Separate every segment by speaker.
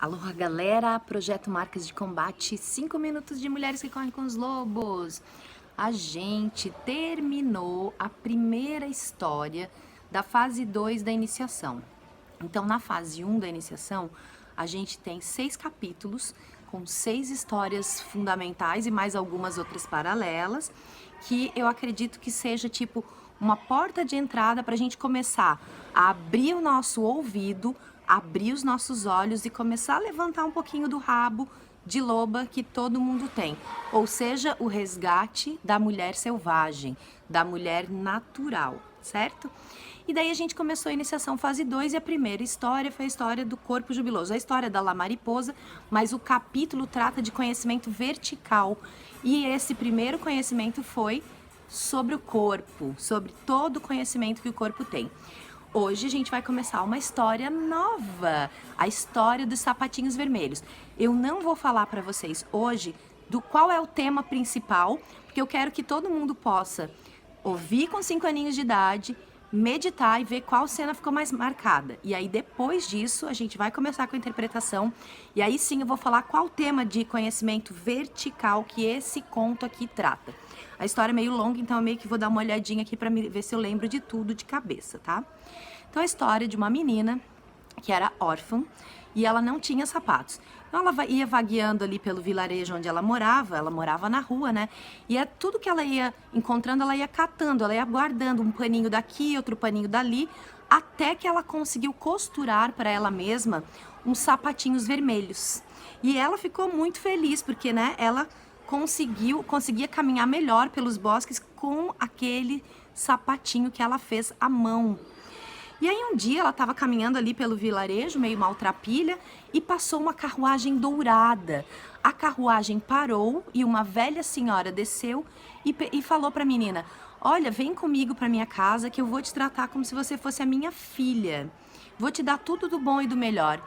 Speaker 1: Aloha, galera! Projeto Marcas de Combate, 5 minutos de mulheres que correm com os lobos. A gente terminou a primeira história da fase 2 da iniciação. Então, na fase 1 da iniciação, a gente tem 6 capítulos com 6 histórias fundamentais e mais algumas outras paralelas, que eu acredito que seja tipo uma porta de entrada para a gente começar a abrir o nosso ouvido, abrir os nossos olhos e começar a levantar um pouquinho do rabo de loba que todo mundo tem. Ou seja, o resgate da mulher selvagem, da mulher natural, certo? E daí a gente começou a iniciação fase 2 e a primeira história foi a história do corpo jubiloso, a história da La Mariposa, mas o capítulo trata de conhecimento vertical. E esse primeiro conhecimento foi sobre o corpo, sobre todo o conhecimento que o corpo tem. Hoje a gente vai começar uma história nova, a história dos sapatinhos vermelhos. Eu não vou falar para vocês hoje do qual é o tema principal, porque eu quero que todo mundo possa ouvir com 5 aninhos de idade, meditar e ver qual cena ficou mais marcada. E aí depois disso a gente vai começar com a interpretação e aí sim eu vou falar qual tema de conhecimento vertical que esse conto aqui trata. A história é meio longa, então eu meio que vou dar uma olhadinha aqui para ver se eu lembro de tudo de cabeça, tá? Então a história de uma menina que era órfã e ela não tinha sapatos. Então ela ia vagueando ali pelo vilarejo onde ela morava na rua, né? E é tudo que ela ia encontrando, ela ia catando, ela ia guardando um paninho daqui, outro paninho dali, até que ela conseguiu costurar para ela mesma uns sapatinhos vermelhos. E ela ficou muito feliz, porque, né, ela conseguia caminhar melhor pelos bosques com aquele sapatinho que ela fez à mão. E aí um dia ela estava caminhando ali pelo vilarejo, meio maltrapilha, e passou uma carruagem dourada. A carruagem parou e uma velha senhora desceu e falou para a menina: olha, vem comigo para minha casa que eu vou te tratar como se você fosse a minha filha. Vou te dar tudo do bom e do melhor.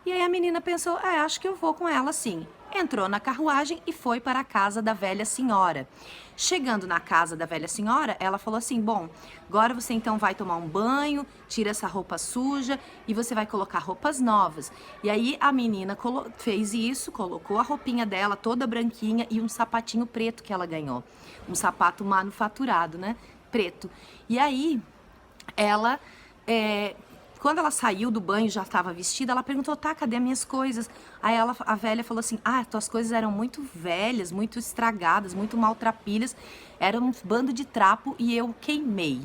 Speaker 1: E aí a menina pensou: acho que eu vou com ela sim. Entrou na carruagem e foi para a casa da velha senhora. Chegando na casa da velha senhora, ela falou assim: bom, agora você então vai tomar um banho, tira essa roupa suja e você vai colocar roupas novas. E aí a menina fez isso, colocou a roupinha dela toda branquinha e um sapatinho preto que ela ganhou. Um sapato manufaturado, né? Preto. E aí ela... quando ela saiu do banho, já estava vestida, ela perguntou: tá, cadê as minhas coisas? Aí a velha falou assim: tuas coisas eram muito velhas, muito estragadas, muito maltrapilhas, era um bando de trapo e eu queimei.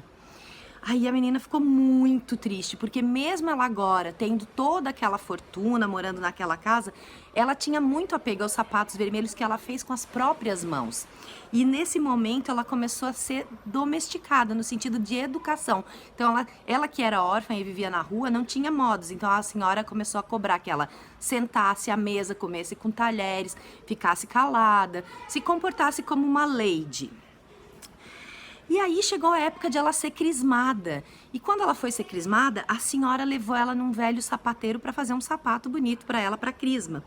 Speaker 1: Aí a menina ficou muito triste, porque mesmo ela agora, tendo toda aquela fortuna, morando naquela casa, ela tinha muito apego aos sapatos vermelhos que ela fez com as próprias mãos. E nesse momento ela começou a ser domesticada, no sentido de educação. Então ela que era órfã e vivia na rua, não tinha modos. Então a senhora começou a cobrar que ela sentasse à mesa, comesse com talheres, ficasse calada, se comportasse como uma lady. E aí chegou a época de ela ser crismada. E quando ela foi ser crismada, a senhora levou ela num velho sapateiro para fazer um sapato bonito para ela, para crisma.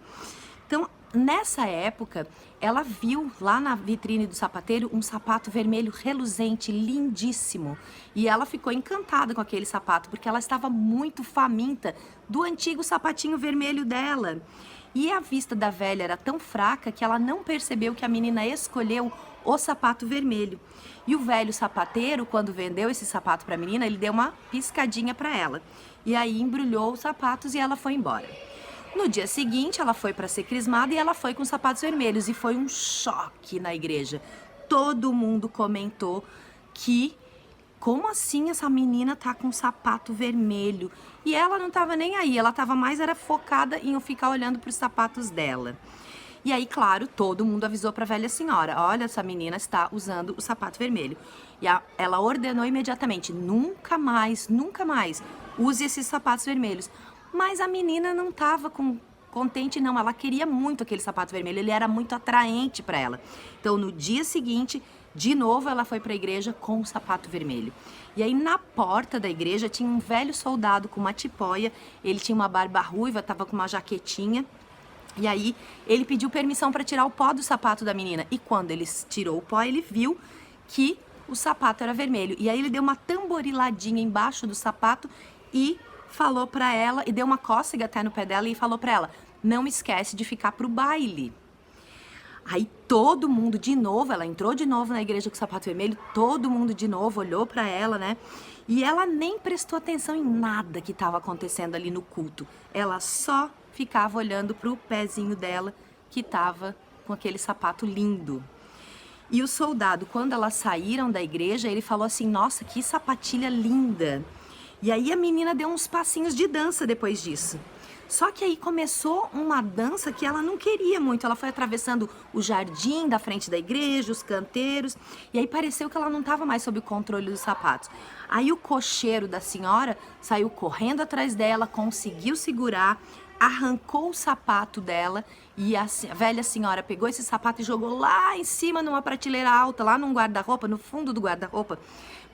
Speaker 1: Então, nessa época, ela viu lá na vitrine do sapateiro um sapato vermelho reluzente, lindíssimo. E ela ficou encantada com aquele sapato, porque ela estava muito faminta do antigo sapatinho vermelho dela. E a vista da velha era tão fraca que ela não percebeu que a menina escolheu o sapato vermelho. E o velho sapateiro, quando vendeu esse sapato para a menina, ele deu uma piscadinha para ela. E aí embrulhou os sapatos e ela foi embora. No dia seguinte, ela foi para ser crismada e ela foi com sapatos vermelhos. E foi um choque na igreja. Todo mundo comentou que... como assim essa menina tá com um sapato vermelho? E ela não tava nem aí, ela tava mais era focada em ficar olhando para os sapatos dela. E aí, claro, todo mundo avisou para a velha senhora: olha, essa menina está usando o sapato vermelho. E ela ordenou imediatamente: nunca mais use esses sapatos vermelhos. Mas a menina não estava contente não, ela queria muito aquele sapato vermelho, ele era muito atraente para ela. Então no dia seguinte, de novo ela foi para a igreja com o sapato vermelho. E aí na porta da igreja tinha um velho soldado com uma tipóia, ele tinha uma barba ruiva, estava com uma jaquetinha. E aí ele pediu permissão para tirar o pó do sapato da menina. E quando ele tirou o pó, ele viu que o sapato era vermelho. E aí ele deu uma tamboriladinha embaixo do sapato e falou para ela, e deu uma cócega até no pé dela e falou para ela: não esquece de ficar pro baile. Aí todo mundo de novo, ela entrou de novo na igreja com o sapato vermelho, todo mundo de novo olhou para ela, né? E ela nem prestou atenção em nada que estava acontecendo ali no culto. Ela só ficava olhando pro pezinho dela que estava com aquele sapato lindo. E o soldado, quando elas saíram da igreja, ele falou assim: nossa, que sapatilha linda. E aí a menina deu uns passinhos de dança depois disso. Só que aí começou uma dança que ela não queria muito. Ela foi atravessando o jardim da frente da igreja, os canteiros, e aí pareceu que ela não estava mais sob o controle dos sapatos. Aí o cocheiro da senhora saiu correndo atrás dela, conseguiu segurar, arrancou o sapato dela e a velha senhora pegou esse sapato e jogou lá em cima numa prateleira alta, lá num guarda-roupa, no fundo do guarda-roupa,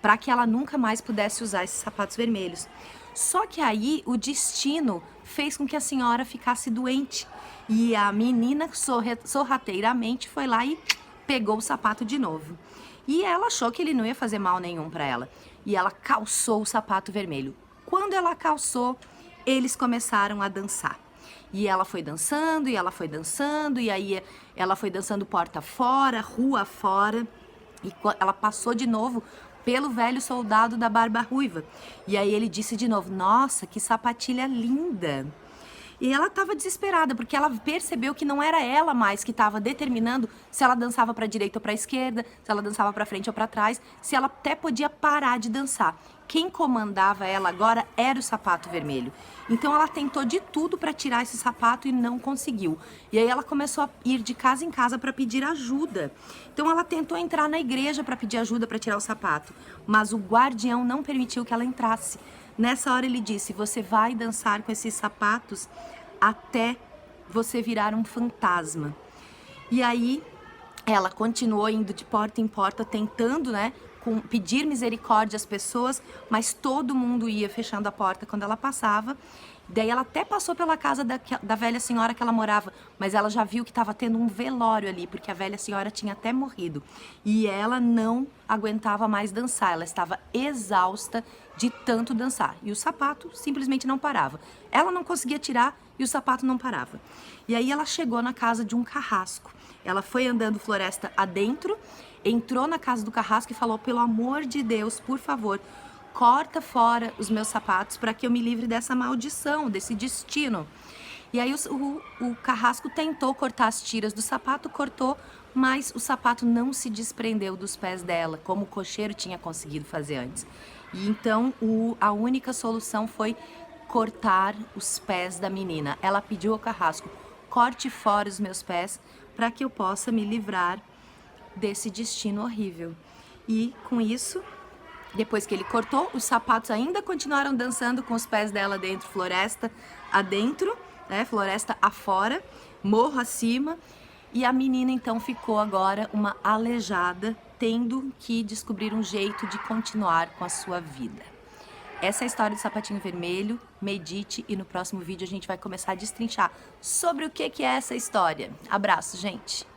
Speaker 1: para que ela nunca mais pudesse usar esses sapatos vermelhos. Só que aí o destino fez com que a senhora ficasse doente e a menina sorrateiramente foi lá e pegou o sapato de novo. E ela achou que ele não ia fazer mal nenhum para ela e ela calçou o sapato vermelho. Quando ela calçou, eles começaram a dançar. E ela foi dançando, e ela foi dançando, e aí ela foi dançando porta fora, rua fora, e ela passou de novo pelo velho soldado da barba ruiva. E aí ele disse de novo: nossa, que sapatilha linda. E ela estava desesperada, porque ela percebeu que não era ela mais que estava determinando se ela dançava para a direita ou para a esquerda, se ela dançava para frente ou para trás, se ela até podia parar de dançar. Quem comandava ela agora era o sapato vermelho. Então ela tentou de tudo para tirar esse sapato e não conseguiu. E aí ela começou a ir de casa em casa para pedir ajuda. Então ela tentou entrar na igreja para pedir ajuda para tirar o sapato, mas o guardião não permitiu que ela entrasse. Nessa hora ele disse: você vai dançar com esses sapatos até você virar um fantasma. E aí ela continuou indo de porta em porta tentando, né, pedir misericórdia às pessoas, mas todo mundo ia fechando a porta quando ela passava. Daí ela até passou pela casa da velha senhora que ela morava, mas ela já viu que estava tendo um velório ali, porque a velha senhora tinha até morrido. E ela não aguentava mais dançar, ela estava exausta de tanto dançar. E o sapato simplesmente não parava. Ela não conseguia tirar e o sapato não parava. E aí ela chegou na casa de um carrasco. Ela foi andando floresta adentro, entrou na casa do carrasco e falou: pelo amor de Deus, por favor, corta fora os meus sapatos para que eu me livre dessa maldição, desse destino. E aí o carrasco tentou cortar as tiras do sapato, cortou, mas o sapato não se desprendeu dos pés dela, como o cocheiro tinha conseguido fazer antes. E então a única solução foi cortar os pés da menina. Ela pediu ao carrasco: corte fora os meus pés para que eu possa me livrar desse destino horrível. E com isso, depois que ele cortou, os sapatos ainda continuaram dançando com os pés dela dentro, floresta adentro, né, floresta afora, morro acima, e a menina então ficou agora uma aleijada, tendo que descobrir um jeito de continuar com a sua vida. Essa é a história do sapatinho vermelho. Medite e no próximo vídeo a gente vai começar a destrinchar sobre o que é essa história. Abraço, gente!